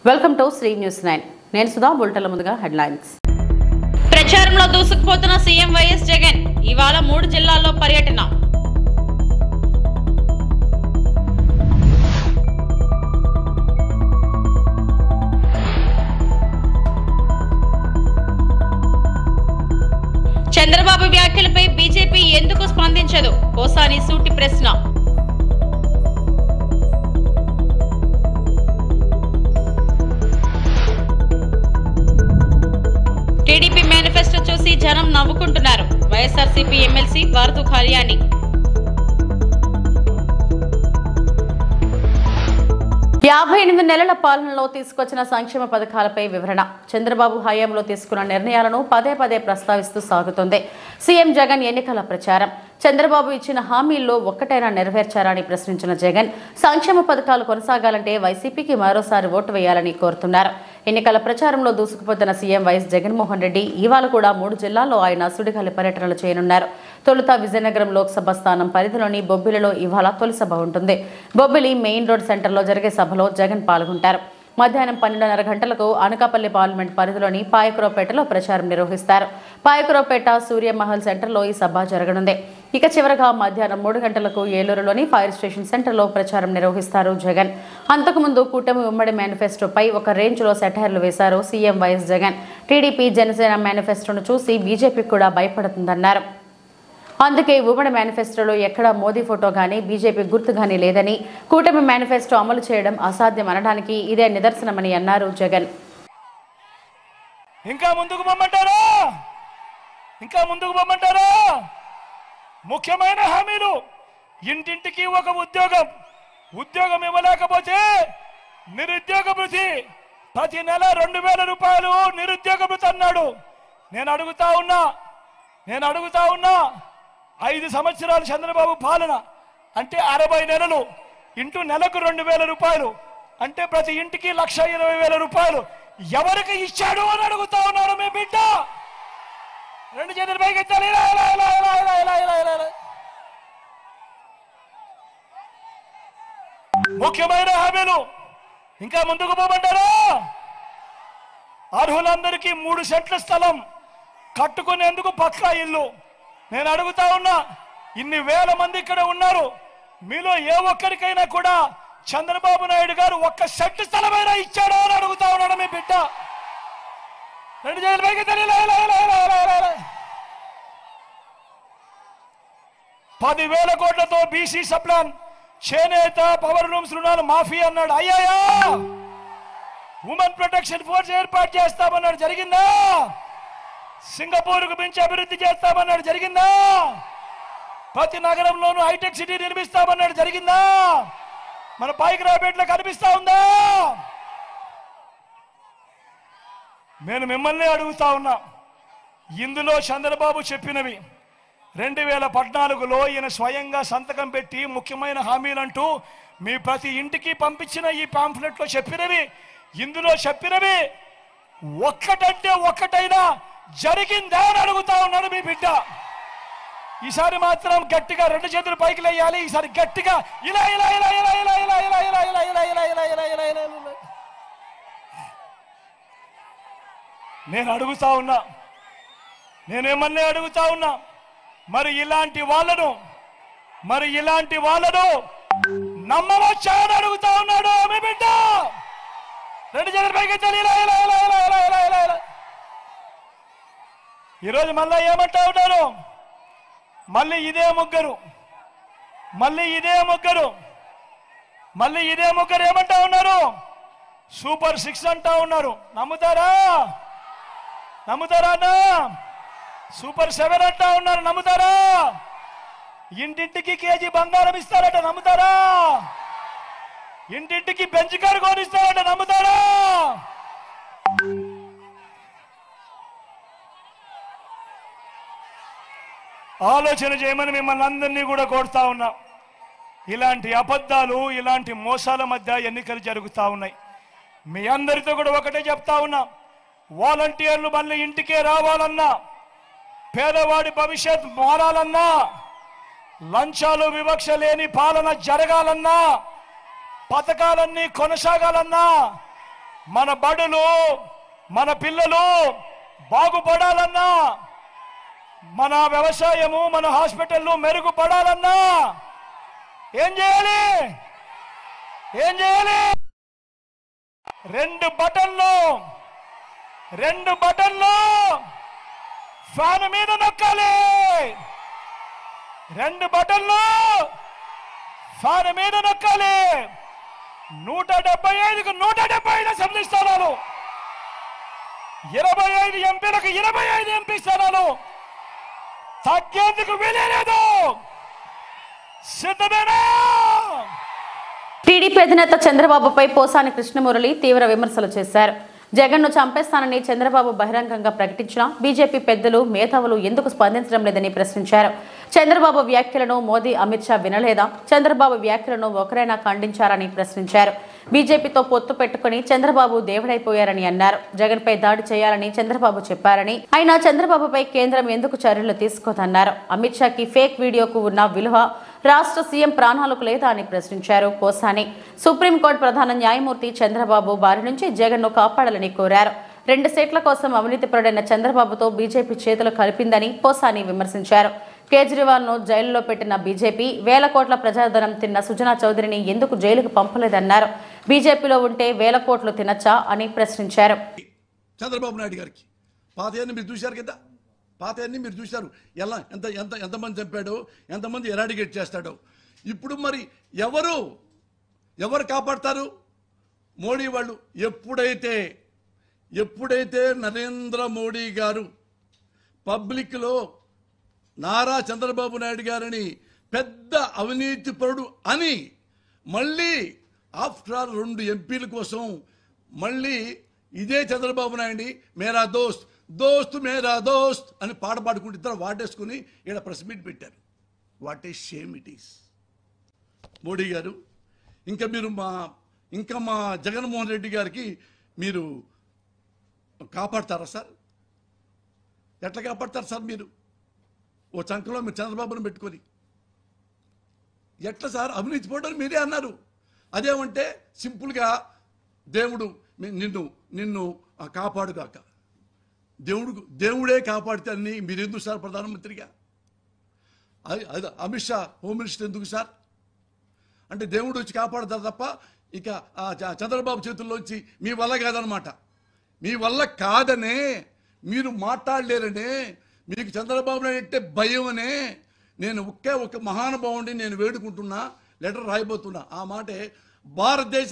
Welcome to Shri news 9. నేను సుధా. బులెటిన్ల ముందుగా headlines. ప్రచారంలో దూసుకుపోతున్న సీఎం వైఎస్ జగన్ ఇవాళ 3 జిల్లాల్లో పర్యటన. చంద్రబాబు వ్యాఖ్యలపై బీజేపీ ఎందుకు స్పందించదు? పోసాని సూటి ప్రశ్న. టీడీపీ మేనిఫెస్టో చూసి జనం నవ్వుకుంటున్నారు. వైఎస్ఆర్సీపీ ఎమ్మెల్సీ వారధు కళ్యాణి. యాభై 8 నెలల పాలనలో తీసుకొచ్చిన సంక్షేమ పథకాలపై వివరణ. చంద్రబాబు హయాంలో తీసుకున్న నిర్ణయాలను పదే పదే ప్రస్తావిస్తూ సాగుతోంది సీఎం జగన్ ఎన్నికల ప్రచారం. చంద్రబాబు ఇచ్చిన హామీల్లో ఒక్కటైనా నెరవేర్చారని ప్రశ్నించిన జగన్ సంక్షేమ పథకాలు కొనసాగాలంటే వైసీపీకి మరోసారి ఓటు వేయాలని కోరుతున్నారు. ఎన్నికల ప్రచారంలో దూసుకుపోతున్న సీఎం వైఎస్ జగన్మోహన్ రెడ్డి ఇవాళ కూడా 3 జిల్లాల్లో ఆయన సుడిగాలి పర్యటనలు చేయనున్నారు. తొలుత విజయనగరం లోక్సభ స్థానం పరిధిలోని బొబ్బిలిలో ఇవాళ తొలి సభ ఉంటుంది. బొబ్బిలి మెయిన్ రోడ్ సెంటర్లో జరిగే సభలో జగన్ పాల్గొంటారు. మధ్యాహ్నం 12:30 గంటలకు అనకాపల్లి పార్లమెంట్ పరిధిలోని పాయకురావుపేటలో ప్రచారం నిర్వహిస్తారు. పాయకురావుపేట సూర్యమహల్ సెంటర్లో ఈ సభ జరగనుంది. ఇక చివరగా మధ్యాహ్నం 3 గంటలకు ఏలూరులోని ఫైర్ స్టేషన్ సెంటర్లో ప్రచారం నిర్వహిస్తారు జగన్. అంతకుముందు కూటమి ఉమ్మడి మేనిఫెస్టోపై ఒక రేంజ్లో సెటైర్లు వేశారు CM YS Jagan. TDP Janasena మేనిఫెస్టోను చూసి బీజేపీ కూడా భయపడుతుందన్నారు. అందుకే ఉమ్మడి మేనిఫెస్టోలో ఎక్కడ మోదీ ఫోటో కానీ బీజేపీ గుర్తు కానీ లేదని, కూటమి మేనిఫెస్టో అమలు చేయడం అసాధ్యం అనడానికి ఇదే నిదర్శనమని అన్నారు జగన్. ఇంకా ముందుకు పొమ్మంటారా? ముఖ్యమైన హామీలు. ఇంటింటికి ఒక ఉద్యోగం ఇవ్వలేకపోతే నిరుద్యోగ భృతి, ప్రతి నెల 2000 రూపాయలు నిరుద్యోగ భృతి అన్నాడు. నేను అడుగుతా ఉన్నా 5 సంవత్సరాలు చంద్రబాబు పాలన అంటే 60 నెలలు ఇంటూ నెలకు 2000 రూపాయలు అంటే ప్రతి ఇంటికి 1,20,000 రూపాయలు ఎవరికి ఇచ్చాడు అని అడుగుతా ఉన్నాడు మీ బిడ్డ. 2 చేతులు పైకెత్తాలి. ముఖ్యమైన హామీలు. ఇంకా ముందుకు పోమంటారా? అర్హులందరికీ 3 సెంట్ల స్థలం కట్టుకునేందుకు పక్కా ఇల్లు. నేను అడుగుతా ఉన్నా, ఇన్ని వేల మంది ఇక్కడ ఉన్నారు, మీలో ఏ ఒక్కరికైనా కూడా చంద్రబాబు నాయుడు గారు 1 సెంట్ స్థలమైనా ఇచ్చాడో అని అడుగుతా ఉన్నాడు మీ బిడ్డ. 2 చేతులు పైకి 10,000 కోట్లతో బీసీ సప్లాన్, చేనేత, పవర్ లూమ్స్ రుణాలు మాఫీ అన్నాడు. అయ్యాయా? ఉమెన్ ప్రొటెక్షన్ ఫోర్స్ ఏర్పాటు చేస్తామన్నాడు. జరిగిందా? సింగపూర్కు మించి అభివృద్ధి చేస్తామన్నాడు. జరిగిందా? ప్రతి నగరంలోనూ హైటెక్ సిటీ నిర్మిస్తామన్నాడు. జరిగిందా? మన పాయకురావుపేటలో కనిపిస్తా ఉందా? నేను మిమ్మల్ని అడుగుతా ఉన్నా, ఇందులో చంద్రబాబు చెప్పినవి 2014లో ఈయన స్వయంగా సంతకం పెట్టి ముఖ్యమైన హామీలంటూ మీ ప్రతి ఇంటికి పంపించిన ఈ పాంఫ్లెట్లో ఇందులో చెప్పినవి ఒక్కటంటే ఒక్కటైనా జరిగిందా అని అడుగుతా ఉన్నాడు మీ బిడ్డ. ఈసారి మాత్రం గట్టిగా 2 చేతులు పైకి లేయాలి. ఈసారి గట్టిగా ఇలా ఇలా ఇలా ఇలా ఇలా ఇలా ఇలా ఇలా ఇలా ఇలా ఇలా ఇలా ఇలా ఇలా ఇలా. నేను ఏమన్నా అడుగుతా ఉన్నా, మరి ఇలాంటి వాళ్ళను నమ్మవచ్చా అని అడుగుతా ఉన్నాడు మీ బిడ్డ. 2 చేతులు పైకి ఇలా ఇలా ఇలా ఇలా ఇలా ఇలా ఇలా ఇలా. ఈరోజు మళ్ళా ఏమంటా ఉన్నారు? మళ్ళీ ఇదే ముగ్గురు ఏమంటా ఉన్నారు? సూపర్ 6 అంటా ఉన్నారు. నమ్ముతారా అన్నా? సూపర్ 7 అంటా ఉన్నారు. నమ్ముతారా? ఇంటింటికి కేజీ బంగారం ఇస్తారట. నమ్ముతారా? ఇంటింటికి బెంచ్ కారు కొనిస్తారట. నమ్ముతారా? ఆలోచన చేయమని మిమ్మల్ని అందరినీ కూడా కోరుతా ఉన్నా. ఇలాంటి అబద్ధాలు, ఇలాంటి మోసాల మధ్య ఎన్నికలు జరుగుతూ ఉన్నాయి. మీ అందరితో కూడా ఒకటే చెప్తా ఉన్నా, వాలంటీర్లు మళ్ళీ ఇంటికే రావాలన్నా, పేదవాడి భవిష్యత్ మారాలన్నా, లంచాలు వివక్ష లేని పాలన జరగాలన్నా, పథకాలన్నీ కొనసాగాలన్నా మన బడులు మన పిల్లలు బాగుపడాలన్నా, మన వ్యవసాయము మన హాస్పిటళ్ళు మెరుగుపడాలన్నా ఏం చేయాలి? రెండు బటన్లు ఫ్యాన్ మీద నొక్కాలి. 2 బటన్లు ఫ్యాన్ మీద నొక్కాలి. 175కు 175 అసెంబ్లీ స్థానాలు, 25 ఎంపీలకు 25 ఎంపీ స్థానాలు తగ్గేందుకు వీలేదు. సిద్ధమేనా? టీడీపీ అధినేత చంద్రబాబుపై పోసాని కృష్ణమురళి తీవ్ర విమర్శలు చేశారు. జగన్ను చంపేస్తానని చంద్రబాబు బహిరంగంగా ప్రకటించినా బీజేపీ పెద్దలు మేధావులు ఎందుకు స్పందించడం లేదని ప్రశ్నించారు. చంద్రబాబు వ్యాఖ్యలను మోదీ అమిత్ షా వినలేదా? చంద్రబాబు వ్యాఖ్యలను ఒకరైనా ఖండించారని ప్రశ్నించారు. బీజేపీతో పొత్తు పెట్టుకుని చంద్రబాబు దేవుడైపోయారని అన్నారు. జగన్పై దాడి చేయాలని చంద్రబాబు చెప్పారని, అయినా చంద్రబాబుపై కేంద్రం ఎందుకు చర్యలు తీసుకోదన్నారు. అమిత్ షాకి ఫేక్ వీడియోకు ఉన్న విలువ రాష్ట్ర సీఎం ప్రాణాలకు లేదా అని ప్రశ్నించారు పోసాని. సుప్రీంకోర్టు ప్రధాన న్యాయమూర్తి చంద్రబాబు బారి నుంచి జగన్ను కాపాడాలని కోరారు. 2 సీట్ల కోసం అవినీతిపరుడైన చంద్రబాబుతో బీజేపీ చేతులు కలిపిందని పోసాని విమర్శించారు. కేజ్రీవాల్ను జైలులో పెట్టిన బీజేపీ వేల కోట్ల ప్రజాధనం తిన్న సుజనా చౌదరిని ఎందుకు జైలుకు పంపలేదన్నారు. బీజేపీలో ఉంటే వేల కోట్లు తినచ్చా అని ప్రశ్నించారు. చంద్రబాబు నాయుడు గారికి పాతయన్ని మీరు చూశారు కదా, పాతయన్ని మీరు చూశారు. ఎలా ఎంతమంది చంపాడో, ఎంతమంది ఎరాడికేట్ చేస్తాడో. ఇప్పుడు మరి ఎవరు కాపాడతారు? మోడీ వాళ్ళు. ఎప్పుడైతే నరేంద్ర మోడీ గారు పబ్లిక్లో నారా చంద్రబాబు నాయుడు గారిని పెద్ద అవినీతిపరుడు అని మళ్ళీ ఆఫ్టర్ ఆల్ 2 ఎంపీల కోసం మళ్ళీ ఇదే చంద్రబాబు నాయుడిని మేరా దోస్త్ మేరా దోస్త్ అని పాట పాడుకుంటూ ఇద్దరు వాటేసుకుని ఇక్కడ ప్రెస్ మీట్ పెట్టారు. What a shame it is. Modi గారు ఇంకా మా జగన్మోహన్ రెడ్డి గారికి మీరు కాపాడతారా సార్? ఎట్లా కాపాడతారు సార్? మీరు ఓ చంకలో మీరు చంద్రబాబును పెట్టుకొని ఎట్లా సార్? అవినీతి పోవడం మీరే అన్నారు. అదేమంటే సింపుల్గా దేవుడు నిన్ను కాపాడుగాక, దేవుడే కాపాడితే అని మీరు ఎందుకు సార్ ప్రధానమంత్రిగా? అది అమిత్ షా హోమ్ మినిస్టర్ ఎందుకు సార్? అంటే దేవుడు వచ్చి కాపాడతారు తప్ప ఇక చంద్రబాబు చేతుల్లోంచి మీ వల్ల కాదనమాట. మీ వల్ల కాదనే మీరు మాట్లాడలేరనే, మీకు చంద్రబాబు నాయుడు అంటే భయం అనే నేను ఒక మహానుభావుడిని నేను వేడుకుంటున్నా, లెటర్ రాయబోతున్నా. ఆ మాటే భారతదేశ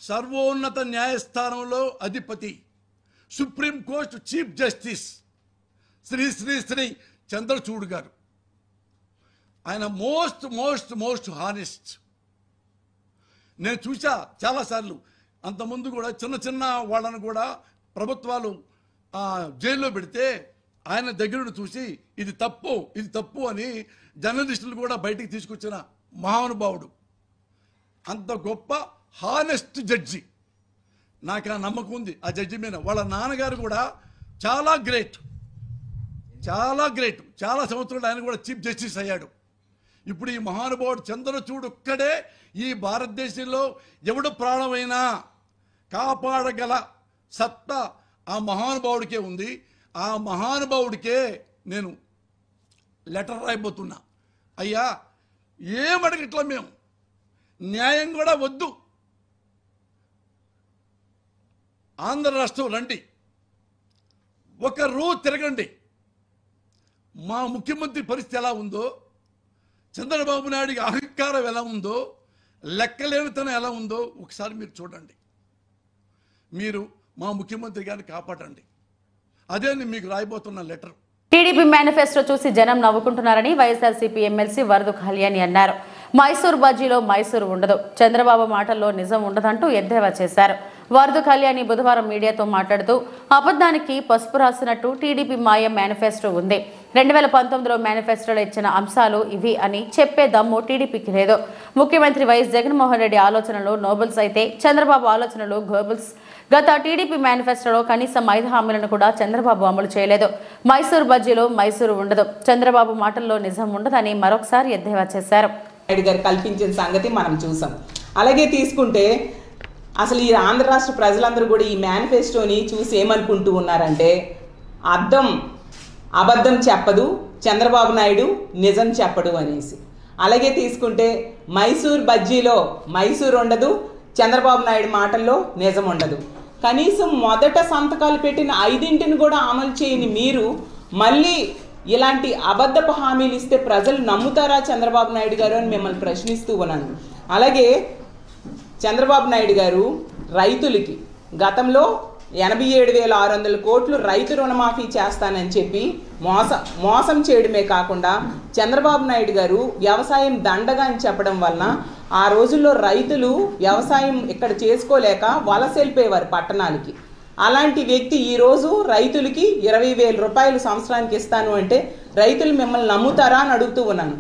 సర్వోన్నత న్యాయస్థానంలో అధిపతి, supreme court chief justice Shri Chandrachud గారు. ఆయన మోస్ట్ హానెస్ట్. నేను చూసా చాలాసార్లు. అంతకుముందు కూడా చిన్న వాళ్ళను కూడా ప్రభుత్వాలు జైల్లో పెడితే ఆయన దగ్గర చూసి ఇది తప్పు అని జర్నలిస్టులు కూడా బయటికి తీసుకొచ్చిన మహానుభావుడు. అంత గొప్ప హానెస్ట్ జడ్జి. నాకు ఆ నమ్మకం ఉంది ఆ జడ్జి మీద. వాళ్ళ నాన్నగారు కూడా చాలా గ్రేట్. చాలా సంవత్సరాలు ఆయన కూడా చీఫ్ జస్టిస్ అయ్యాడు. ఇప్పుడు ఈ మహానుభావుడు చంద్రచూడ్ ఒక్కడే ఈ భారతదేశంలో ఎవడు ప్రాణమైనా కాపాడగల సత్తా ఆ మహానుభావుడికే ఉంది. ఆ మహానుభావుడికే నేను లెటర్ రాయబోతున్నా. అయ్యా ఏమడగట్లా మేము, న్యాయం కూడా వద్దు, ఆంధ్ర రాష్ట్రం రండి, ఒక రోజు తిరగండి. మా ముఖ్యమంత్రి పరిస్థితి ఎలా ఉందో, చంద్రబాబు నాయుడికి అహంకారం ఎలా ఉందో, లెక్కలేనితనం ఎలా ఉందో ఒకసారి మీరు చూడండి. మీరు మా ముఖ్యమంత్రి గారిని కాపాడండి. అదే మీకు రాయబోతున్న లెటర్. టీడీపీ మేనిఫెస్టో చూసి జనం నవ్వుకుంటున్నారని వైఎస్ఆర్సీపీ ఎమ్మెల్సీ వరదు కళ్యాణి అన్నారు. మైసూర్ బజ్జీలో మైసూరు ఉండదు, చంద్రబాబు మాటల్లో నిజం ఉండదంటూ ఎద్దేవా చేశారు. వరదు కళ్యాణి బుధవారం మీడియాతో మాట్లాడుతూ అబద్ధానికి పసుపు రాసినట్టు టీడీపీ మాయ మేనిఫెస్టో ఉంది. 2019లో మేనిఫెస్టోలో ఇచ్చిన అంశాలు ఇవి అని చెప్పే దమ్ము టీడీపీకి లేదు. ముఖ్యమంత్రి వైఎస్ జగన్మోహన్ రెడ్డి ఆలోచనలు నోబెల్స్ అయితే చంద్రబాబు ఆలోచనలు గ్లోబల్స్. గత టీడీపీ మేనిఫెస్టోలో కనీసం 5 హామీలను కూడా చంద్రబాబు అమలు చేయలేదు. మైసూర్ బజ్జీలో మైసూరు ఉండదు, చంద్రబాబు మాటల్లో నిజం ఉండదని మరొకసారి ఎద్దేవా చేశారు. నాయుడు గారు కల్పించిన సంగతి మనం చూసాం. అలాగే తీసుకుంటే అసలు ఈ ఆంధ్ర రాష్ట్ర ప్రజలందరూ కూడా ఈ మేనిఫెస్టోని చూసి ఏమనుకుంటూ ఉన్నారంటే అబద్ధం చెప్పదు చంద్రబాబు నాయుడు, నిజం చెప్పడు అనేసి. అలాగే తీసుకుంటే మైసూర్ బజ్జీలో మైసూర్ ఉండదు, చంద్రబాబు నాయుడు మాటల్లో నిజం ఉండదు. కనీసం మొదట సంతకాలు పెట్టిన 5 కూడా అమలు చేయని మీరు మళ్ళీ ఇలాంటి అబద్ధపు హామీలు ఇస్తే ప్రజలు నమ్ముతారా చంద్రబాబు నాయుడు గారు అని మిమ్మల్ని ప్రశ్నిస్తూ ఉన్నాను. అలాగే చంద్రబాబు నాయుడు గారు రైతులకి గతంలో 87,600 కోట్లు రైతు రుణమాఫీ చేస్తానని చెప్పి మోసం చేయడమే కాకుండా చంద్రబాబు నాయుడు గారు వ్యవసాయం దండగా అని చెప్పడం వలన ఆ రోజుల్లో రైతులు వ్యవసాయం ఇక్కడ చేసుకోలేక వలస వెళ్ళిపోయేవారు పట్టణాలకి. అలాంటి వ్యక్తి ఈరోజు రైతులకి 20,000 రూపాయలు సంవత్సరానికి ఇస్తాను అంటే రైతులు మిమ్మల్ని నమ్ముతారా అని అడుగుతూ ఉన్నాను.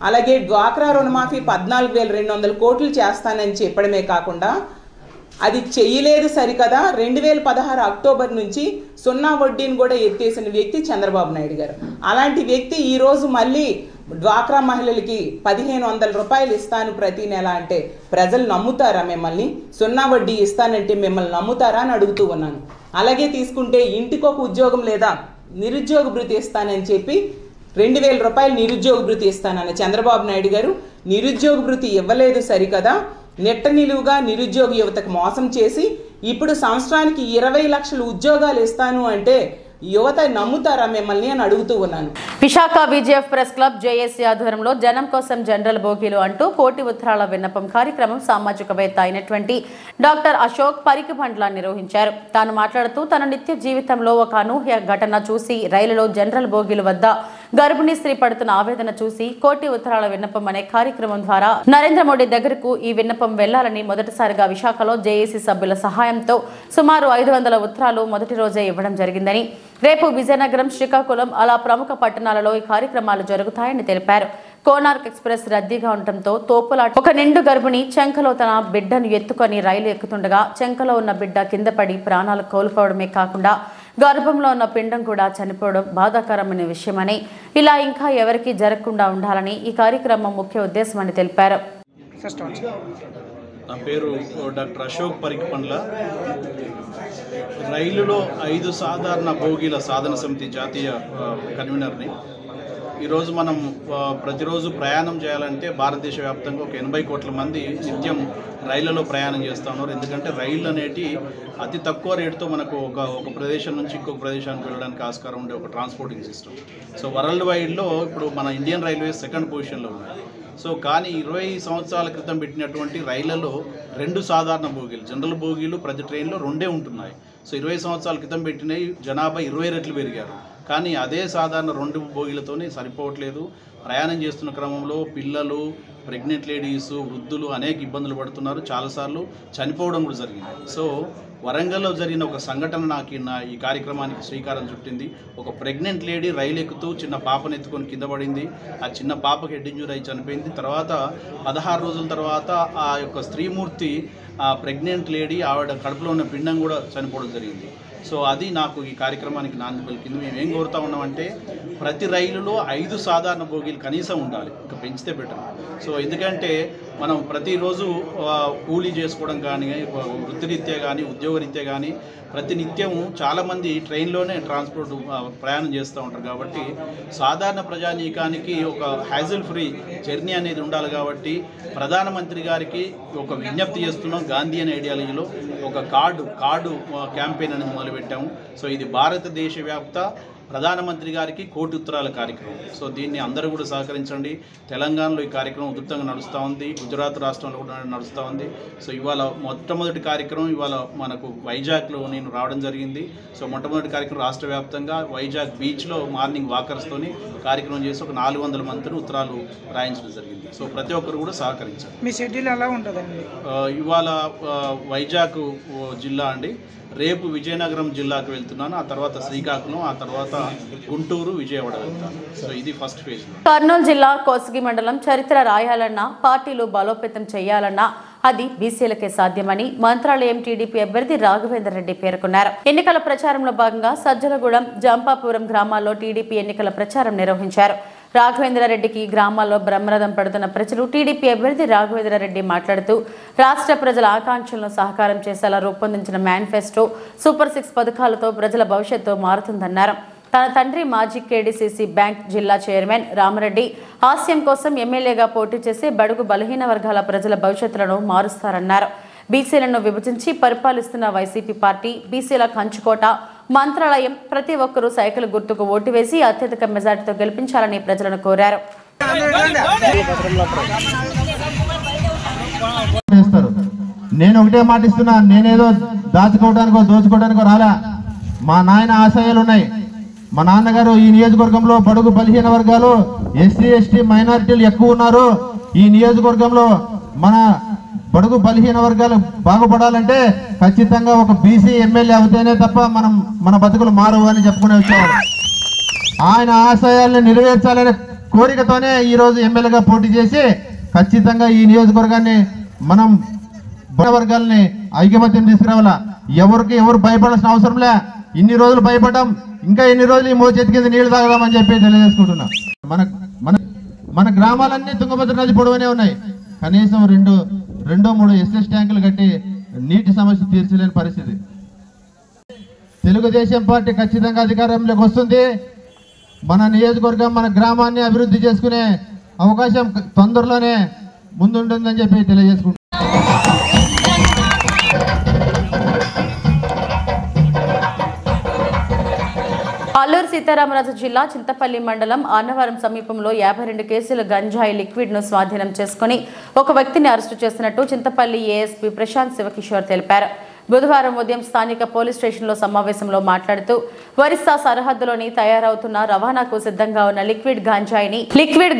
అలాగే డ్వాక్రా రుణమాఫీ 14,200 కోట్లు చేస్తానని చెప్పడమే కాకుండా అది చెయ్యలేదు సరికదా 2016 అక్టోబర్ నుంచి 0 వడ్డీని కూడా ఎత్తేసిన వ్యక్తి చంద్రబాబు నాయుడు గారు. అలాంటి వ్యక్తి ఈరోజు మళ్ళీ డ్వాక్రా మహిళలకి 1,500 రూపాయలు ఇస్తాను ప్రతి నెల అంటే ప్రజలు నమ్ముతారా మిమ్మల్ని? 0 వడ్డీ ఇస్తానంటే మిమ్మల్ని నమ్ముతారా అని అడుగుతూ ఉన్నాను. అలాగే తీసుకుంటే ఇంటికి ఒక ఉద్యోగం లేదా నిరుద్యోగ భృతి ఇస్తానని చెప్పి 2,000 రూపాయలు నిరుద్యోగ భృతి ఇస్తానన్న చంద్రబాబు నాయుడు గారు నిరుద్యోగ భృతి ఇవ్వలేదు సరికదా నెట్ట నిలువుగా నిరుద్యోగ యువతకు మోసం చేసి ఇప్పుడు సంవత్సరానికి 20 లక్షల ఉద్యోగాలు ఇస్తాను అంటే యువత నమ్ముతారా మిమ్మల్ని అని అడుగుతూ ఉన్నాను. Visakha VJF press club JAC ఆధ్వర్యంలో జనం కోసం జనరల్ బోగీలు అంటూ కోటి ఉత్తరాల విన్నపం కార్యక్రమం సామాజికవేత్త అయినటువంటి డాక్టర్ అశోక్ పరికిబండ్ల నిర్వహించారు. తాను మాట్లాడుతూ తన నిత్య జీవితంలో ఒక అనూహ్య ఘటన చూసి రైలులో జనరల్ బోగీల వద్ద గర్భిణీ స్త్రీ పడుతున్న ఆవేదన చూసి కోటి ఉత్తరాల విన్నపం అనే కార్యక్రమం ద్వారా నరేంద్ర మోడీ దగ్గరకు ఈ విన్నపం వెళ్లాలని మొదటిసారిగా విశాఖలో జేఏసీ సభ్యుల సహాయంతో సుమారు 500 ఉత్తరాలు మొదటి రోజే ఇవ్వడం జరిగిందని, రేపు విజయనగరం, శ్రీకాకుళం అలా ప్రముఖ పట్టణాలలో ఈ కార్యక్రమాలు జరుగుతాయని తెలిపారు. కోనార్క్ ఎక్స్ప్రెస్ రద్దీగా ఉండటంతో తోపులాట ఒక నిండు గర్భిణి చెంకలో తన బిడ్డను ఎత్తుకొని రైలు ఎక్కుతుండగా చెంకలో ఉన్న బిడ్డ కింద పడి ప్రాణాలు కోల్పోవడమే కాకుండా గర్భంలో ఉన్న పిండం కూడా చనిపోవడం బాధాకరమైన విషయమని, ఇలా ఇంకా ఎవరికీ జరగకుండా ఉండాలని ఈ కార్యక్రమం ముఖ్య ఉద్దేశమని తెలిపారు. నా పేరు డాక్టర్ అశోక్ పరికిపండ్ల. రైలులో 5 సాధారణ బోగీల సాధన సమితి జాతీయ కన్వీనర్ని. ఈరోజు మనం ప్రతిరోజు ప్రయాణం చేయాలంటే భారతదేశ వ్యాప్తంగా ఒక 80 కోట్ల మంది నిత్యం రైళ్లలో ప్రయాణం చేస్తూ ఉన్నారు. ఎందుకంటే రైళ్ళు అనేటి అతి తక్కువ రేటుతో మనకు ఒక ప్రదేశం నుంచి ఇంకొక ప్రదేశానికి వెళ్ళడానికి ఆస్కారం ఉండే ఒక ట్రాన్స్పోర్టింగ్ సిస్టమ్. సో వరల్డ్ వైడ్లో ఇప్పుడు మన ఇండియన్ రైల్వేస్ 2nd పొజిషన్లో ఉన్నాయి. సో కానీ 20 సంవత్సరాల క్రితం పెట్టినటువంటి రైళ్లలో 2 సాధారణ బోగీలు, జనరల్ బోగీలు ప్రతి ట్రైన్లో 2 ఉంటున్నాయి. సో 20 సంవత్సరాల క్రితం పెట్టినవి జనాభా 20 రెట్లు పెరిగారు. కానీ అదే సాధారణ 2 బోగీలతోనే సరిపోవట్లేదు. ప్రయాణం చేస్తున్న క్రమంలో పిల్లలు, ప్రెగ్నెంట్ లేడీస్, వృద్ధులు అనేక ఇబ్బందులు పడుతున్నారు. చాలాసార్లు చనిపోవడం కూడా జరిగింది. సో వరంగల్లో జరిగిన ఒక సంఘటన నాకు ఈ కార్యక్రమానికి శ్రీకారం చుట్టింది. ఒక ప్రెగ్నెంట్ లేడీ రైలు ఎక్కుతూ చిన్న పాపను ఎత్తుకొని కింద పడింది. ఆ చిన్న పాపకి హెడ్ ఇంజూరీ అయి చనిపోయింది. తర్వాత 16 రోజుల తర్వాత ఆ యొక్క స్త్రీమూర్తి, ఆ ప్రెగ్నెంట్ లేడీ ఆవిడ కడుపులో ఉన్న పిండం కూడా చనిపోవడం జరిగింది. సో అది నాకు ఈ కార్యక్రమానికి నాంది పలికింది. మేము ఏం కోరుతా ఉన్నామంటే ప్రతి రైలులో 5 సాధారణ బోగీలు కనీసం ఉండాలి, ఇంకా పెంచితే బెటర్. సో ఎందుకంటే మనం ప్రతిరోజు కూలీ చేసుకోవడం కానీ, వృత్తిరీత్యా కానీ, ఉద్యోగరీత్యా కానీ ప్రతి నిత్యం చాలామంది ట్రైన్లోనే ప్రయాణం చేస్తూ ఉంటారు. కాబట్టి సాధారణ ప్రజానీకానికి ఒక హ్యాజిల్ ఫ్రీ జర్నీ అనేది ఉండాలి. కాబట్టి ప్రధానమంత్రి గారికి ఒక విజ్ఞప్తి చేస్తున్నాం. గాంధీ అనే ఐడియాలజీలో ఒక కార్డు క్యాంపెయిన్ అనేది మొదలుపెట్టాము. సో ఇది భారతదేశ వ్యాప్త ప్రధానమంత్రి గారికి కోటి ఉత్తరాల కార్యక్రమం. సో దీన్ని అందరూ కూడా సహకరించండి. తెలంగాణలో ఈ కార్యక్రమం ఉధృతంగా నడుస్తూ ఉంది, గుజరాత్ రాష్ట్రంలో కూడా నడుస్తూ ఉంది. సో ఇవాళ మొట్టమొదటి కార్యక్రమం ఇవాళ మనకు వైజాగ్లో నేను రావడం జరిగింది. సో మొట్టమొదటి కార్యక్రమం రాష్ట్ర వ్యాప్తంగా వైజాగ్ బీచ్లో మార్నింగ్ వాకర్స్తోని కార్యక్రమం చేసి ఒక 400 మందిని ఉత్తరాలు రాయించడం జరిగింది. సో ప్రతి ఒక్కరు కూడా సహకరించారు. మీ షెడ్యూల్ ఎలా ఉంటుందండి? ఇవాళ వైజాగ్ జిల్లా అండి, రేపు విజయనగరం జిల్లాకు వెళ్తున్నాను, ఆ తర్వాత శ్రీకాకుళం, ఆ తర్వాత గుంటూరు, విజయవాడ వెళ్తాను. సో ఇది ఫస్ట్ ఫేజ్. కర్నూలు జిల్లా కోస్గి మండలం చరిత్ర రాయాలన్నా, పార్టీలు బలోపేతం చేయాలన్నా అది బీసీలకే సాధ్యమని మంత్రాలయం టీడీపీ అభ్యర్థి రాఘవేందర్ రెడ్డి పేర్కొన్నారు. ఎన్నికల ప్రచారంలో భాగంగా సజ్జలగూడెం, జంపాపురం గ్రామాల్లో టీడీపీ ఎన్నికల ప్రచారం నిర్వహించారు. రాఘవేంద్రారెడ్డికి గ్రామాల్లో బ్రహ్మరథం పడుతున్న ప్రజలు టీడీపీ అభ్యర్థి రాఘవేంద్రారెడ్డి మాట్లాడుతూ రాష్ట్ర ప్రజల ఆకాంక్షలను సహకారం చేసేలా రూపొందించిన మేనిఫెస్టో సూపర్ 6 పథకాలతో ప్రజల భవిష్యత్తు మారుతుందన్నారు. తన తండ్రి మాజీ కేడీసీసీ బ్యాంక్ జిల్లా చైర్మన్ రామరెడ్డి హాస్యం కోసం ఎమ్మెల్యేగా పోటీ చేసి బడుగు బలహీన వర్గాల ప్రజల భవిష్యత్తులను మారుస్తారన్నారు. బీసీలను విభజించి పరిపాలిస్తున్న వైసీపీ పార్టీ బీసీల కంచుకోట మంత్రాలయం ప్రతి ఒక్కరూ సైకిల్ గుర్తుకు ఓటు వేసి అత్యధిక మెజార్టీతో గెలిపించాలని ప్రజలను కోరారు. నేను ఒకటే మాటిస్తున్నా, నేనేదో దాచుకోవడానికో దోచుకోవడానికో రాలా. మా నాయన ఆశయాలు ఉన్నాయి. మా నాన్నగారు ఈ నియోజకవర్గంలో బడుగు బలహీన వర్గాలు ఎస్సీ ఎస్టీ మైనారిటీలు ఎక్కువ ఉన్నారు. ఈ నియోజకవర్గంలో మన బడుగు బలహీన వర్గాలు బాగుపడాలంటే ఖచ్చితంగా ఒక బీసీ ఎమ్మెల్యే అవుతేనే తప్ప మన బతుకులు మారవు అని చెప్పుకునే వచ్చేవాడు. ఆయన ఆశయాలను నెరవేర్చాలనే కోరికతోనే ఈరోజు ఎమ్మెల్యేగా పోటీ చేసి ఖచ్చితంగా ఈ నియోజకవర్గాన్ని మనం వర్గాలని ఐకమత్యం తీసుకురావాలా. ఎవరు భయపడాల్సిన అవసరం లే. ఇన్ని రోజులు భయపడ్డాం, ఇంకా ఎన్ని రోజులు ఈ మోచేతి కింద నీళ్లు తాగదామని చెప్పి తెలియజేసుకుంటున్నా. మన గ్రామాలన్నీ తుంగభద్ర నది పొడవనే ఉన్నాయి. కనీసం రెండో మూడు ఎస్ఎస్ ట్యాంకులు కట్టి నీటి సమస్య తీర్చలేని పరిస్థితి. తెలుగుదేశం పార్టీ ఖచ్చితంగా అధికారంలోకి వస్తుంది. మన నియోజకవర్గం మన గ్రామాన్ని అభివృద్ధి చేసుకునే అవకాశం తొందరలోనే ముందుంటుందని చెప్పి తెలియజేసుకుంటున్నాం. అల్లూరు సీతారామరాజు జిల్లా చింతపల్లి మండలం అన్నవరం సమీపంలో 52 కేసుల గంజాయి లిక్విడ్ ను స్వాధీనం చేసుకుని ఒక వ్యక్తిని అరెస్టు చేసినట్టు చింతపల్లి ఏఎస్పీ ప్రశాంత్ శివకిషోర్ తెలిపారు. బుధవారం ఉదయం స్థానిక పోలీస్ స్టేషన్లో సమావేశంలో మాట్లాడుతూ ఒరిస్సా సరిహద్దులోని తయారవుతున్న రవాణాకు సిద్ధంగా ఉన్న లిక్విడ్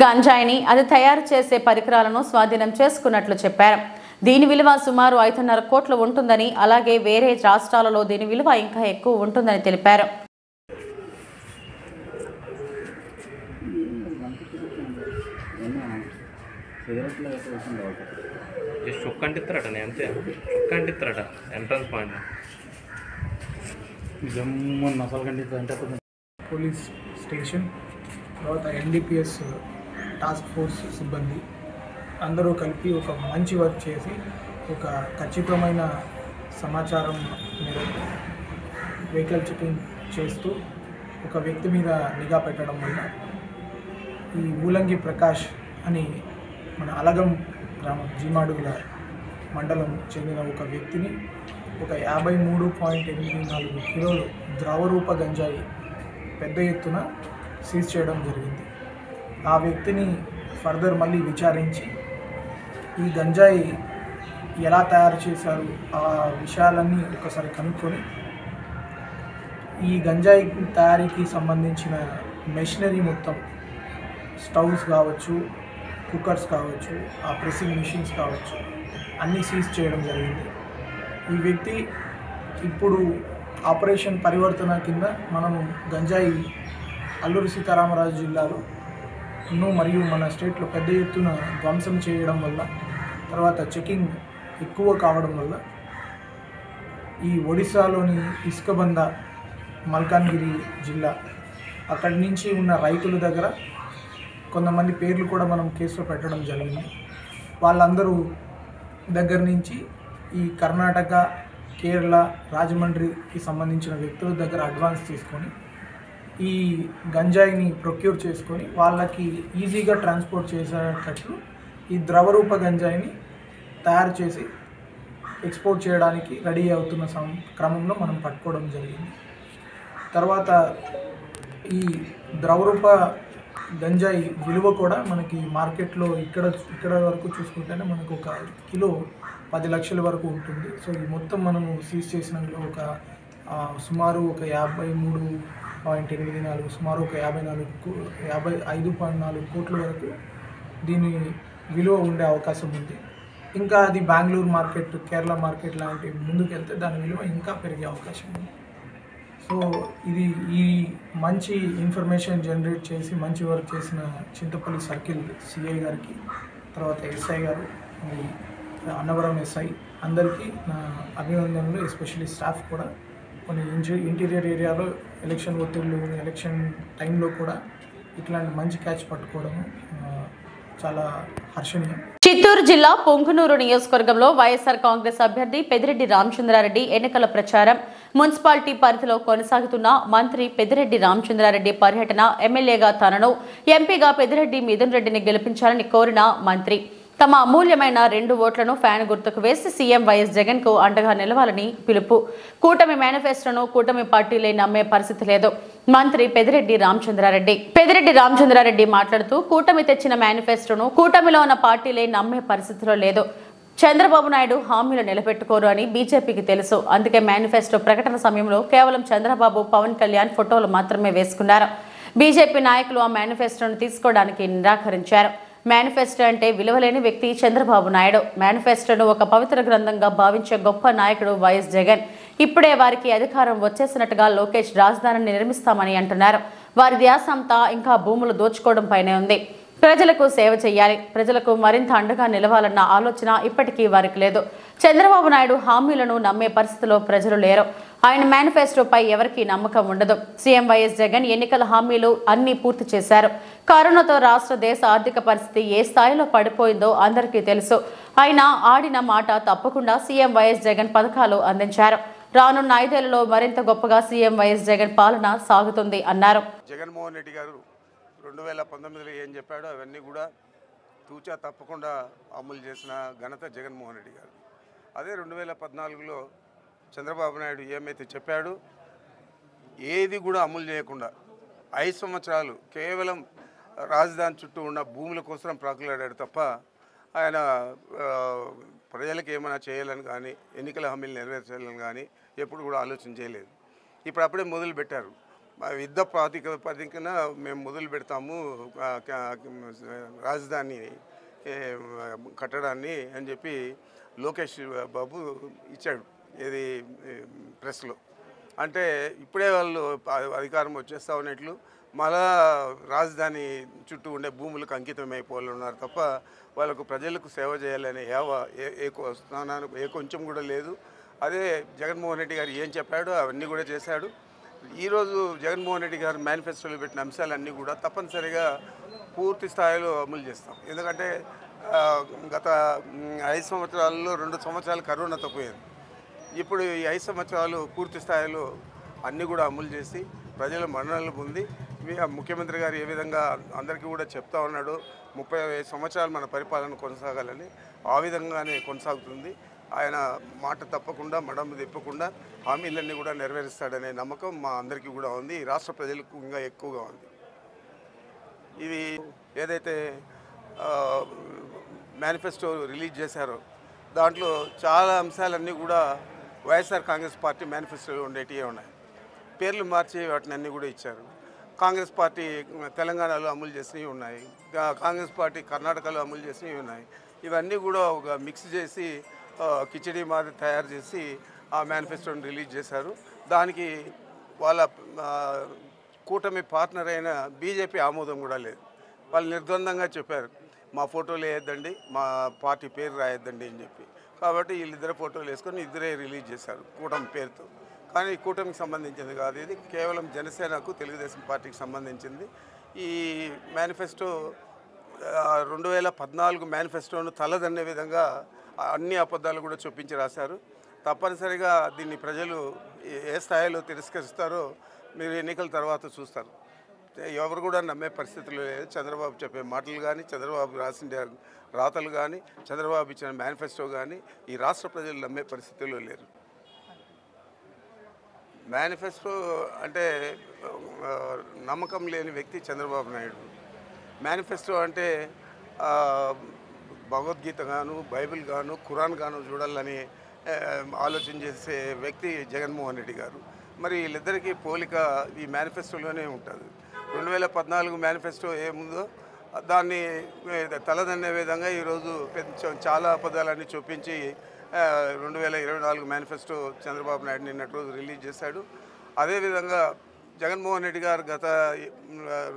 గాంజాయిని అది తయారు చేసే పరికరాలను స్వాధీనం చేసుకున్నట్లు చెప్పారు. దీని విలువ సుమారు 5.5 కోట్లు ఉంటుందని, అలాగే వేరే రాష్ట్రాలలో దీని విలువ ఇంకా ఎక్కువ ఉంటుందని తెలిపారు. జస్ట్ ఒక్క అంటిస్తారట అంతే, ఒక్క అంటిస్తారట ఎంట్రన్స్ పాయింట్ పోలీస్ స్టేషన్, తర్వాత ఎన్డీపీఎస్ టాస్క్ ఫోర్స్ సిబ్బంది అందరూ కలిపి ఒక మంచి వర్క్ చేసి ఒక ఖచ్చితమైన సమాచారం మేరకు వెహికల్ చెకింగ్ చేస్తూ ఒక వ్యక్తి మీద నిఘా పెట్టడం వల్ల ఈ ఊలంగి ప్రకాష్ అని మన అలగం గ్రామం జీమాడుగుల మండలం చెందిన ఒక వ్యక్తిని ఒక 53.84 కిలోలు ద్రవరూప గంజాయి పెద్ద ఎత్తున సీజ్ చేయడం జరిగింది. ఆ వ్యక్తిని ఫర్దర్ మళ్ళీ విచారించి ఈ గంజాయి ఎలా తయారు చేశారు ఆ విషయాలన్నీ ఒకసారి కనుక్కొని ఈ గంజాయి తయారీకి సంబంధించిన మెషినరీ మొత్తం స్టవ్స్ కావచ్చు, కుక్కర్స్ కావచ్చు, ఆ ప్రెసింగ్ మిషన్స్ కావచ్చు అన్నీ సీజ్ చేయడం జరిగింది. ఈ వ్యక్తి ఇప్పుడు ఆపరేషన్ పరివర్తన కింద మనము గంజాయి అల్లూరు సీతారామరాజు జిల్లాలో మరియు మన స్టేట్లో పెద్ద ఎత్తున ధ్వంసం చేయడం వల్ల, తర్వాత చెకింగ్ ఎక్కువ కావడం వల్ల ఈ ఒడిశాలోని ఇసుకబంద మల్కాన్గిరి జిల్లా అక్కడి నుంచి ఉన్న రైతుల దగ్గర కొంతమంది పేర్లు కూడా మనం కేసులో పెట్టడం జరిగింది. వాళ్ళందరూ దగ్గర నుంచి ఈ కర్ణాటక, కేరళ, రాజమండ్రికి సంబంధించిన వ్యక్తుల దగ్గర అడ్వాన్స్ తీసుకొని ఈ గంజాయిని ప్రొక్యూర్ చేసుకొని వాళ్ళకి ఈజీగా ట్రాన్స్పోర్ట్ చేసేటట్లు ఈ ద్రవరూప గంజాయిని తయారు చేసి ఎక్స్పోర్ట్ చేయడానికి రెడీ అవుతున్న క్రమంలో మనం పట్టుకోవడం జరిగింది. తర్వాత ఈ ద్రవరూప గంజాయి విలువ కూడా మనకి మార్కెట్లో ఇక్కడ వరకు చూసుకుంటేనే మనకు ఒక కిలో 10 లక్షల వరకు ఉంటుంది. సో ఈ మొత్తం మనము సీజ్ చేసినలో ఒక సుమారు ఒక 53.84 సుమారు ఒక 55.4 కోట్ల వరకు దీని విలువ ఉండే అవకాశం ఉంది. ఇంకా అది బెంగళూరు మార్కెట్, కేరళ మార్కెట్ లాంటి ముందుకెళ్తే దాని విలువ ఇంకా పెరిగే అవకాశం ఉంది. సో ఇది ఈ మంచి ఇన్ఫర్మేషన్ జనరేట్ చేసి మంచి వర్క్ చేసిన చింతపల్లి సర్కిల్ సిఐ గారికి, తర్వాత ఎస్ఐ గారు, అన్నవరం ఎస్ఐ అందరికీ నా అభినందనలు. ఎస్పెషల్లీ స్టాఫ్ కూడా కొన్ని ఇంటీరియర్ ఏరియాలో ఎలక్షన్ ఒత్తిళ్ళు, ఎలక్షన్ టైంలో కూడా ఇట్లాంటి మంచి క్యాచ్ పట్టుకోవడం చాలా హర్షణీయం. చిత్తూరు జిల్లా పొంగునూరు నియోజకవర్గంలో వైఎస్ఆర్ కాంగ్రెస్ అభ్యర్థి పెద్దిరెడ్డి రామచంద్రారెడ్డి ఎన్నికల ప్రచారం. మున్సిపాలిటీ పరిధిలో కొనసాగుతున్న మంత్రి పెద్దిరెడ్డి రామచంద్రారెడ్డి పర్యటన. ఎమ్మెల్యేగా తనను, ఎంపీగా పెద్దిరెడ్డి మిథున్ రెడ్డిని గెలిపించాలని కోరిన మంత్రి తమ అమూల్యమైన 2 ఓట్లను ఫ్యాన్ గుర్తుకు వేసి సీఎం వైఎస్ జగన్ కు అండగా నిలవాలని పిలుపు. కూటమి మేనిఫెస్టోను కూటమి పార్టీలే నమ్మే పరిస్థితి లేదు. మంత్రి పెద్దిరెడ్డి రామచంద్రారెడ్డి మాట్లాడుతూ కూటమి తెచ్చిన మేనిఫెస్టోను కూటమిలో ఉన్న పార్టీలే నమ్మే పరిస్థితిలో లేదు. చంద్రబాబు నాయుడు హామీలు నిలబెట్టుకోరు అని బీజేపీకి తెలుసు. అందుకే మేనిఫెస్టో ప్రకటన సమయంలో కేవలం చంద్రబాబు, పవన్ కళ్యాణ్ ఫోటోలు మాత్రమే వేసుకున్నారు. బీజేపీ నాయకులు ఆ మేనిఫెస్టోను తీసుకోవడానికి నిరాకరించారు. మేనిఫెస్టో అంటే విలువలేని వ్యక్తి చంద్రబాబు నాయుడు. మేనిఫెస్టోను ఒక పవిత్ర గ్రంథంగా భావించే గొప్ప నాయకుడు వైఎస్ జగన్. ఇప్పుడే వారికి అధికారం వచ్చేసినట్టుగా లోకేష్ రాజధానిని నిర్మిస్తామని అంటున్నారు. వారి ధ్యాస అంతా ఇంకా భూములు దోచుకోవడం పైనే ఉంది. ప్రజలకు సేవ చేయాలి, ప్రజలకు మరింత అండగా నిలవాలన్న ఆలోచన ఇప్పటికీ వారికి లేదు. చంద్రబాబు నాయుడు హామీలను నమ్మే పరిస్థితిలో ప్రజలు లేరు. ఆయన మేనిఫెస్టోపై ఎవరికీ నమ్మకం ఉండదు. సీఎం వైఎస్ జగన్ ఎన్నికల హామీలు అన్నీ పూర్తి చేశారు. కరోనాతో రాష్ట్ర దేశ ఆర్థిక పరిస్థితి ఏ స్థాయిలో పడిపోయిందో అందరికీ తెలుసు. ఆయన ఆడిన మాట తప్పకుండా సీఎం వైఎస్ జగన్ పథకాలు అందించారు. రానున్న 5 ఏళ్లలో మరింత గొప్పగా సీఎం వైఎస్ జగన్ పాలన సాగుతుంది అన్నారు. జగన్మోహన్ రెడ్డి గారు 2019లో ఏం చెప్పాడో అవన్నీ కూడా తూచా తప్పకుండా అమలు చేసిన ఘనత జగన్మోహన్ రెడ్డి గారు. అదే 2014లో చంద్రబాబు నాయుడు ఏమైతే చెప్పాడో ఏది కూడా అమలు చేయకుండా 5 సంవత్సరాలు కేవలం రాజధాని చుట్టూ ఉన్న భూముల కోసం ప్రాకులాడాడు తప్ప ఆయన ప్రజలకు ఏమైనా చేయాలని కానీ ఎన్నికల హామీలు నెరవేర్చాలని కానీ ఎప్పుడు కూడా ఆలోచన చేయలేదు. ఇప్పుడు అప్పుడే మొదలు పెట్టారు. యుద్ధ ప్రాతిపదికన మేము మొదలు పెడతాము రాజధాని కట్టడాన్ని అని చెప్పి లోకేష్ బాబు ఇచ్చాడు ఏది ప్రెస్లో. అంటే ఇప్పుడే వాళ్ళు అధికారం వచ్చేస్తా ఉన్నట్లు మళ్ళా రాజధాని చుట్టూ ఉండే భూములకు అంకితమైపోవాలన్నారు తప్ప వాళ్ళకు ప్రజలకు సేవ చేయాలనే స్థానానికి కొంచెం కూడా లేదు. అదే జగన్మోహన్ రెడ్డి గారు ఏం చెప్పాడో అవన్నీ కూడా చేశాడు. ఈరోజు జగన్మోహన్ రెడ్డి గారు మేనిఫెస్టోలో పెట్టిన అంశాలన్నీ కూడా తప్పనిసరిగా పూర్తి స్థాయిలో అమలు చేస్తాం. ఎందుకంటే గత 5 సంవత్సరాల్లో 2 సంవత్సరాలు కరోనాతో పోయింది. ఇప్పుడు ఈ 5 సంవత్సరాలు పూర్తి స్థాయిలో అన్నీ కూడా అమలు చేసి ప్రజల మన్ననలు పొంది ముఖ్యమంత్రి గారు ఏ విధంగా అందరికీ కూడా చెప్తా ఉన్నాడు 35 సంవత్సరాలు మన పరిపాలన కొనసాగాలని, ఆ విధంగానే కొనసాగుతుంది. ఆయన మాట తప్పకుండా మడమ తిప్పకుండా హామీలన్నీ కూడా నెరవేరుస్తాడనే నమ్మకం మా అందరికీ కూడా ఉంది. రాష్ట్ర ప్రజలకు ఇంకా ఎక్కువగా ఉంది. ఇది ఏదైతే మేనిఫెస్టో రిలీజ్ చేశారో దాంట్లో చాలా అంశాలన్నీ కూడా వైఎస్ఆర్ కాంగ్రెస్ పార్టీ మేనిఫెస్టోలో ఉండేటివే ఉన్నాయి. పేర్లు మార్చి వాటిని అన్నీ కూడా ఇచ్చారు. కాంగ్రెస్ పార్టీ తెలంగాణలో అమలు చేసినవి ఉన్నాయి, కాంగ్రెస్ పార్టీ కర్ణాటకలో అమలు చేసినవి ఉన్నాయి. ఇవన్నీ కూడా ఒక మిక్స్ చేసి కిచడీ మాదిరి తయారు చేసి ఆ మేనిఫెస్టోని రిలీజ్ చేశారు. దానికి వాళ్ళ కూటమి పార్ట్నర్ అయిన బీజేపీ ఆమోదం కూడా లేదు. వాళ్ళు నిర్ద్వందంగా చెప్పారు మా ఫోటోలు వేయద్దండి, మా పార్టీ పేరు రాయొద్దండి అని చెప్పి. కాబట్టి వీళ్ళిద్దరు ఫోటోలు వేసుకొని ఇద్దరే రిలీజ్ చేశారు కూటమి పేరుతో. కానీ కూటమికి సంబంధించింది కాదు, ఇది కేవలం జనసేనకు తెలుగుదేశం పార్టీకి సంబంధించింది. ఈ మేనిఫెస్టో 2014 మేనిఫెస్టోను తలదన్నే విధంగా అన్ని అబద్ధాలు కూడా చొప్పించి రాశారు. తప్పనిసరిగా దీన్ని ప్రజలు ఏ స్థాయిలో తిరస్కరిస్తారో మీరు ఎన్నికల తర్వాత చూస్తారు. ఎవరు కూడా నమ్మే పరిస్థితులు లేదు. చంద్రబాబు చెప్పే మాటలు కానీ, చంద్రబాబు రాసిన రాతలు కానీ, చంద్రబాబు ఇచ్చిన మేనిఫెస్టో కానీ ఈ రాష్ట్ర ప్రజలు నమ్మే పరిస్థితుల్లో లేరు. మేనిఫెస్టో అంటే నమ్మకం లేని వ్యక్తి చంద్రబాబు నాయుడు. మేనిఫెస్టో అంటే భగవద్గీత గాను, బైబిల్ గాను, ఖురాన్ గాను చూడాలని ఆలోచన చేసే వ్యక్తి జగన్మోహన్ రెడ్డి గారు. మరి వీళ్ళిద్దరికీ పోలిక ఈ మేనిఫెస్టోలోనే ఉంటుంది. 2014 మేనిఫెస్టో ఏముందో దాన్ని తలదన్నే విధంగా ఈరోజు చాలా అబద్ధాలన్నీ చూపించి 2024 మేనిఫెస్టో చంద్రబాబు నాయుడు నిన్నటి రోజు రిలీజ్ చేశాడు. అదేవిధంగా జగన్మోహన్ రెడ్డి గారు గత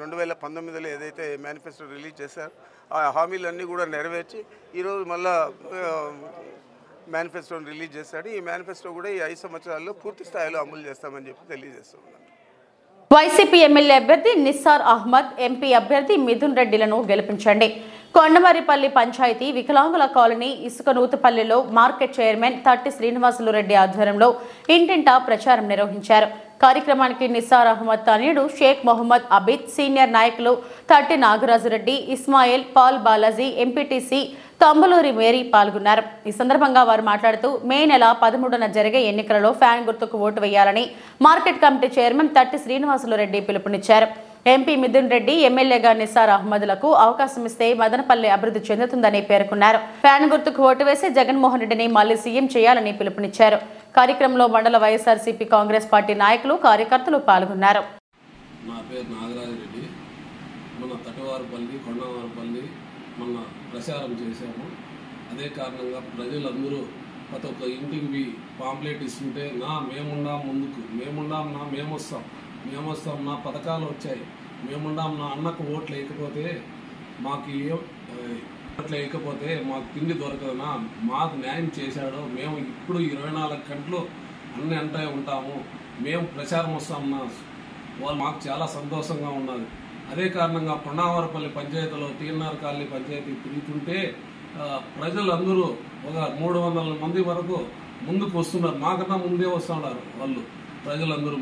2019లో ఏదైతే మేనిఫెస్టో రిలీజ్ చేశారో ఆ హామీలన్నీ కూడా నెరవేర్చి ఈరోజు మళ్ళా మేనిఫెస్టోని రిలీజ్ చేశాడు. ఈ మేనిఫెస్టో కూడా ఈ 5 సంవత్సరాల్లో పూర్తి స్థాయిలో అమలు చేస్తామని చెప్పి తెలియజేస్తున్నాను. వైసీపీ ఎమ్మెల్యే అభ్యర్థి నిస్సార్ అహ్మద్, ఎంపీ అభ్యర్థి మిథున్ రెడ్డిలను గెలిపించండి. కొండమరిపల్లి పంచాయతీ వికలాంగుల కాలనీ ఇసుకనూతుపల్లిలో మార్కెట్ చైర్మన్ తట్టి శ్రీనివాసులు రెడ్డి ఆధ్వర్యంలో ఇంటింటా ప్రచారం నిర్వహించారు. కార్యక్రమానికి నిస్సార్ అహ్మద్ తనయుడు షేక్ మొహమ్మద్ అబీద్, సీనియర్ నాయకులు Tatti Nagarajureddy, Ismail, Paul Balaji, MPTC Tamballuri Mary పాల్గొన్నారు. ఈ సందర్భంగా వారు మాట్లాడుతూ మే నెల 13న జరిగే ఎన్నికలలో ఫ్యాన్ గుర్తుకు ఓటు వేయాలని మార్కెట్ కమిటీ చైర్మన్ తట్టి శ్రీనివాసులు రెడ్డి పిలుపునిచ్చారు. ఎంపీ మిథున్ రెడ్డి, ఎమ్మెల్యేగా నిస్సార్ అహ్మద్లకు అవకాశం ఇస్తే మదనపల్లి అభివృద్ధి చెందుతుందని పేర్కొన్నారు. ఫ్యాన్ గుర్తుకు ఓటు వేసి జగన్మోహన్ రెడ్డిని మళ్లీ సీఎం చేయాలని పిలుపునిచ్చారు. కార్యక్రమంలో మండల వైఎస్ఆర్సీపీ కాంగ్రెస్ పార్టీ నాయకులు, కార్యకర్తలు పాల్గొన్నారు. నా పేరు నాగరాజరెడ్డి. మన తటవారపల్లి, కొండవారపల్లి మన ప్రచారం చేశాము. అదే కారణంగా ప్రజలందరూ ప్రతి ఒక్క ఇంటికి పాంప్లెట్ ఇస్తుంటే మేముండాం, ముందుకు మేముండాం, మేమొస్తాం, నా పథకాలు వచ్చాయి, మేముండాం, నా అన్నకు ఓట్లు వేయకపోతే మాకు ఓట్లు వేయకపోతే మాకు తిండి దొరకదనా, మాకు న్యాయం చేశాడు, మేము ఇప్పుడు 24 గంటలు అన్ని అంటే ఉంటాము, మేము ప్రచారం వస్తామన్నా వాళ్ళు మాకు చాలా సంతోషంగా ఉన్నది. అదే కారణంగా కొండవారపల్లి పంచాయతీలో టీఎన్ఆర్ కాలనీ పంచాయతీ తిరుగుతుంటే ప్రజలందరూ ఒక 300 మంది వరకు ముందుకు వస్తున్నారు. మాకన్నా ముందే వస్తున్నారు వాళ్ళు ప్రజలందరూ.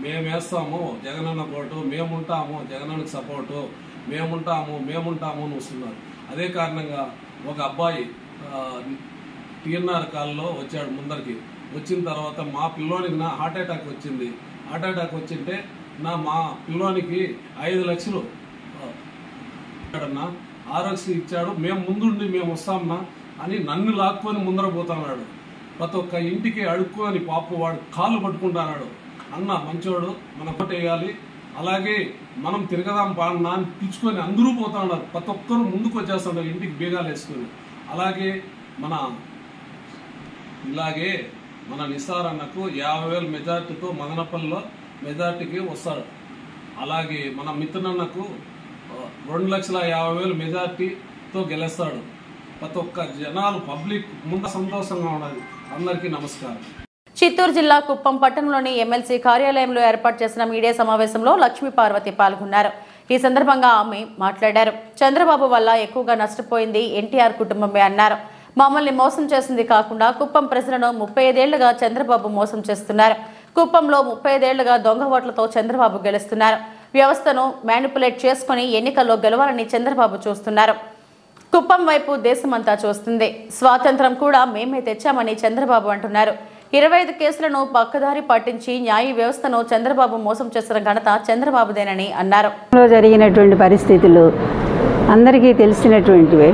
మేమేస్తాము జగనన్న కోటు, మేముంటాము జగనన్నకు సపోర్టు, మేముంటాము అని వస్తున్నారు. అదే కారణంగా ఒక అబ్బాయి టీఎన్ఆర్ కాలనీలో వచ్చాడు. ముందరికి వచ్చిన తర్వాత మా పిల్లోనికి హార్ట్ అటాక్ వచ్చింది. హార్ట్ అటాక్ వచ్చింటే మా పిల్లోనికి 5 లక్షలు ఆరోగ్యశ్రీ ఇచ్చాడు. మేము ముందుండి మేము వస్తామన్నా అని నన్ను లాక్కొని ముందర పోతున్నాడు. ప్రతి ఒక్క ఇంటికి అడుక్కొని పాప వాడు కాళ్ళు పట్టుకుంటున్నాడు. అన్న మంచోడు, మన కొట్టేయాలి, అలాగే మనం తిరగదాం పాడనా అని పిలుచుకొని అందరూ పోతా ఉన్నారు. ప్రతి ఒక్కరు ముందుకు వచ్చేస్తున్నారు ఇంటికి బీగాలు వేసుకొని. ఇలాగే మన నిస్సార్ అన్నకు 50,000 మెజార్టీతో మదనపల్లిలో మెజార్టీకి వస్తాడు. అలాగే మన మిత్రునన్నకు 2,50,000 మెజార్టీతో గెలుస్తాడు. ప్రతి ఒక్క జనాలు పబ్లిక్ ముందు సంతోషంగా ఉన్నది. అందరికీ నమస్కారం. చిత్తూరు జిల్లా కుప్పం పట్టణంలోని ఎమ్మెల్సీ కార్యాలయంలో ఏర్పాటు చేసిన మీడియా సమావేశంలో లక్ష్మీ పార్వతి పాల్గొన్నారు. ఈ సందర్భంగా ఆమె మాట్లాడారు. చంద్రబాబు వల్ల ఎక్కువగా నష్టపోయింది ఎన్టీఆర్ కుటుంబమే అన్నారు. మమ్మల్ని మోసం చేసింది కాకుండా కుప్పం ప్రజలను 35 ఏళ్లుగా చంద్రబాబు మోసం చేస్తున్నారు. కుప్పంలో 35 ఏళ్లుగా దొంగ ఓట్లతో చంద్రబాబు గెలుస్తున్నారు. వ్యవస్థను మ్యానిపులేట్ చేసుకుని ఎన్నికల్లో గెలవాలని చంద్రబాబు చూస్తున్నారు. కుప్పం వైపు దేశమంతా చూస్తుంది. స్వాతంత్రం కూడా మేమే తెచ్చామని చంద్రబాబు అంటున్నారు. 25 కేసులను పక్కదారి పట్టించి న్యాయ వ్యవస్థను చంద్రబాబు మోసం చేసిన ఘనత చంద్రబాబుదేనని అన్నారు. జరిగినటువంటి పరిస్థితులు అందరికీ తెలిసినటువంటివే.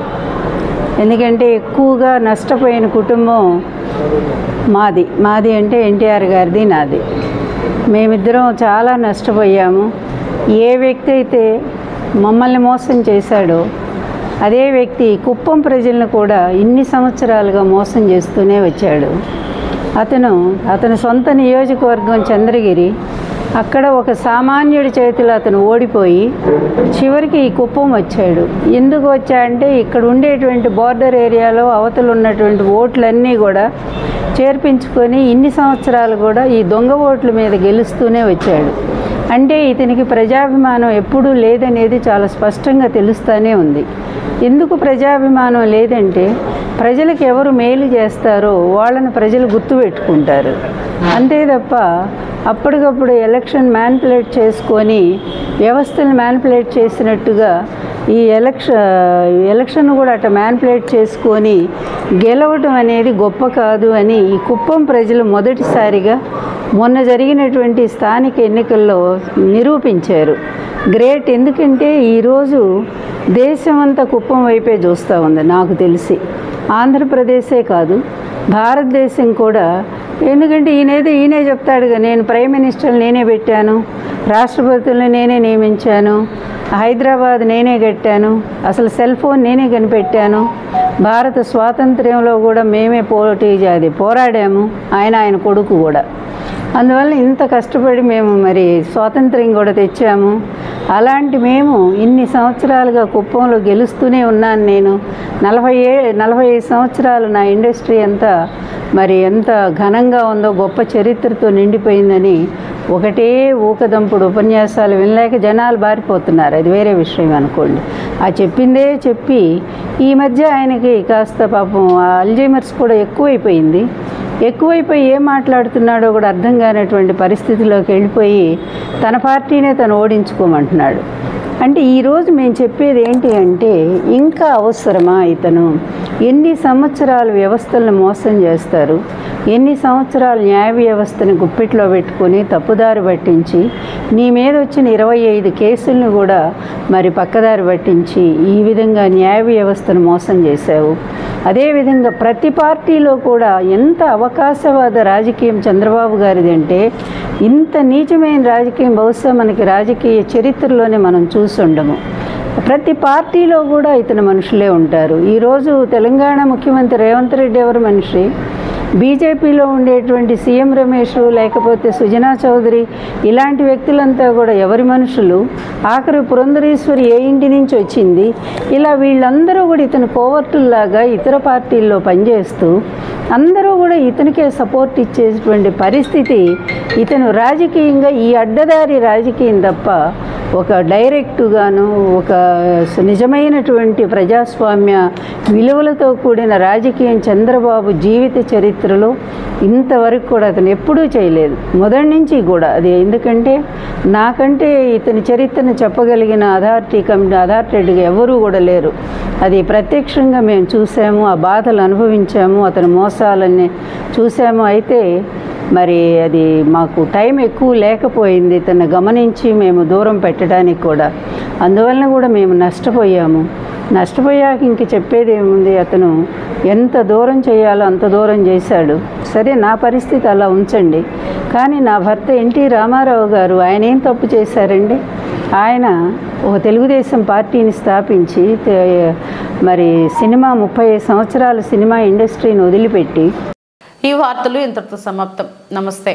ఎందుకంటే ఎక్కువగా నష్టపోయిన కుటుంబం మాది అంటే ఎన్టీఆర్ గారిది, నాది. మేమిద్దరం చాలా నష్టపోయాము. ఏ వ్యక్తి అయితే మమ్మల్ని మోసం చేశాడో అదే వ్యక్తి కుప్పం ప్రజలను కూడా ఇన్ని సంవత్సరాలుగా మోసం చేస్తూనే వచ్చాడు. అతని సొంత నియోజకవర్గం చంద్రగిరి. అక్కడ ఒక సామాన్యుడి చేతిలో అతను ఓడిపోయి చివరికి ఈ కుప్పం వచ్చాడు. ఎందుకు వచ్చాడంటే ఇక్కడ ఉండేటువంటి బోర్డర్ ఏరియాలో అవతలు ఉన్నటువంటి ఓట్లన్నీ కూడా చేర్పించుకొని ఇన్ని సంవత్సరాలు కూడా ఈ దొంగ ఓట్ల మీద గెలుస్తూనే వచ్చాడు. అంటే ఇతనికి ప్రజాభిమానం ఎప్పుడూ లేదనేది చాలా స్పష్టంగా తెలుస్తూనే ఉంది. ఎందుకు ప్రజాభిమానం లేదంటే ప్రజలకు ఎవరు మేలు చేస్తారో వాళ్ళని ప్రజలు గుర్తుపెట్టుకుంటారు. అంతే తప్ప అప్పటికప్పుడు ఎలక్షన్ మ్యానిపులేట్ చేసుకొని వ్యవస్థను మ్యానిపులేట్ చేసినట్టుగా ఈ ఎలక్షన్ కూడా అట్లా మ్యానిపులేట్ చేసుకొని గెలవటం అనేది గొప్ప కాదు అని ఈ కుప్పం ప్రజలు మొదటిసారిగా మొన్న జరిగినటువంటి స్థానిక ఎన్నికల్లో నిరూపించారు. గ్రేట్. ఎందుకంటే ఈరోజు దేశమంతా కుప్పం వైపే చూస్తూ ఉంది. నాకు తెలిసి ఆంధ్రప్రదేశే కాదు భారతదేశం కూడా. ఎందుకంటే ఈయనే చెప్తాడుగా, నేను ప్రైమ్ మినిస్టర్ని నేనే పెట్టాను, రాష్ట్రపతులను నేనే నియమించాను, హైదరాబాద్ నేనే కట్టాను, అసలు సెల్ ఫోన్ నేనే కనిపెట్టాను, భారత స్వాతంత్ర్యంలో కూడా మేమే పోరాడాము, ఆయన కొడుకు కూడా. అందువల్ల ఇంత కష్టపడి మేము మరి స్వాతంత్ర్యం కూడా తెచ్చాము. అలాంటి మేము ఇన్ని సంవత్సరాలుగా కుప్పంలో గెలుస్తూనే ఉన్నాను. నేను 45 సంవత్సరాలు నా ఇండస్ట్రీ అంతా మరి ఎంత ఘనంగా ఉందో, గొప్ప చరిత్రతో నిండిపోయిందని ఒకటే ఊకదంపుడు ఉపన్యాసాలు వినలేక జనాలు బారిపోతున్నారు, అది వేరే విషయం అనుకోండి. ఆ చెప్పిందే చెప్పి ఈ మధ్య ఆయనకి కాస్త పాపం అల్జీమర్స్ కూడా ఎక్కువైపోయింది. ఎక్కువైపోయి ఏం మాట్లాడుతున్నాడో కూడా అర్థం కానటువంటి పరిస్థితిలోకి వెళ్ళిపోయి తన పార్టీనే తను ఓడించుకోమంటున్నాడు. అంటే ఈరోజు మేము చెప్పేది ఏంటి అంటే, ఇంకా అవసరమా ఇతను? ఎన్ని సంవత్సరాలు వ్యవస్థలను మోసం చేస్తారు, ఎన్ని సంవత్సరాలు న్యాయ వ్యవస్థని గుప్పిట్లో పెట్టుకొని తప్పుదారి పట్టించి నీ మీద వచ్చిన 25 కేసులను కూడా మరి పక్కదారి పట్టించి ఈ విధంగా న్యాయ వ్యవస్థను మోసం చేశావు. అదేవిధంగా ప్రతి పార్టీలో కూడా ఎంత అవకాశవాద రాజకీయం చంద్రబాబు గారిది అంటే, ఇంత నీచమైన రాజకీయం బహుశా మనకి రాజకీయ చరిత్రలోనే మనం చూసుండము. ప్రతి పార్టీలో కూడా ఇతని మనుషులే ఉంటారు. ఈరోజు తెలంగాణ ముఖ్యమంత్రి రేవంత్ రెడ్డి ఎవరు మనిషి, బీజేపీలో ఉండేటువంటి సీఎం రమేష్ లేకపోతే సుజనా చౌదరి ఇలాంటి వ్యక్తులంతా కూడా ఎవరి మనుషులు, ఆఖరి పురంధరేశ్వరి ఏ ఇంటి నుంచి వచ్చింది, ఇలా వీళ్ళందరూ కూడా ఇతను కోవర్టుల్లాగా ఇతర పార్టీల్లో పనిచేస్తూ అందరూ కూడా ఇతనికే సపోర్ట్ ఇచ్చేటువంటి పరిస్థితి. ఇతను రాజకీయంగా ఈ అడ్డదారి రాజకీయం తప్ప ఒక డైరెక్టుగాను ఒక నిజమైనటువంటి ప్రజాస్వామ్య విలువలతో కూడిన రాజకీయం చంద్రబాబు జీవిత చరిత్రలో ఇంతవరకు కూడా అతను ఎప్పుడూ చేయలేదు, మొదటి నుంచి కూడా. అది ఎందుకంటే నాకంటే ఇతని చరిత్రను చెప్పగలిగిన అథారిటీగా ఎవరూ కూడా లేరు. అది ప్రత్యక్షంగా మేము చూసాము, ఆ బాధలు అనుభవించాము, అతని మోసాలన్నీ చూసాము. అయితే మరి అది మాకు టైం ఎక్కువ లేకపోయింది ఇతన్ని గమనించి మేము దూరం పెట్టడానికి కూడా. అందువలన కూడా మేము నష్టపోయాక ఇంక చెప్పేది ఏముంది, అతను ఎంత దూరం చేయాలో అంత దూరం చేశాడు. సరే, నా పరిస్థితి అలా ఉంచండి, కానీ నా భర్త ఎన్టీ రామారావు గారు ఆయన ఏం తప్పు చేశారండి? ఆయన ఒక తెలుగుదేశం పార్టీని స్థాపించి మరి 35 సంవత్సరాల సినిమా ఇండస్ట్రీని వదిలిపెట్టి. ఈ వార్తలు ఇంతటితో సమాప్తం. నమస్తే.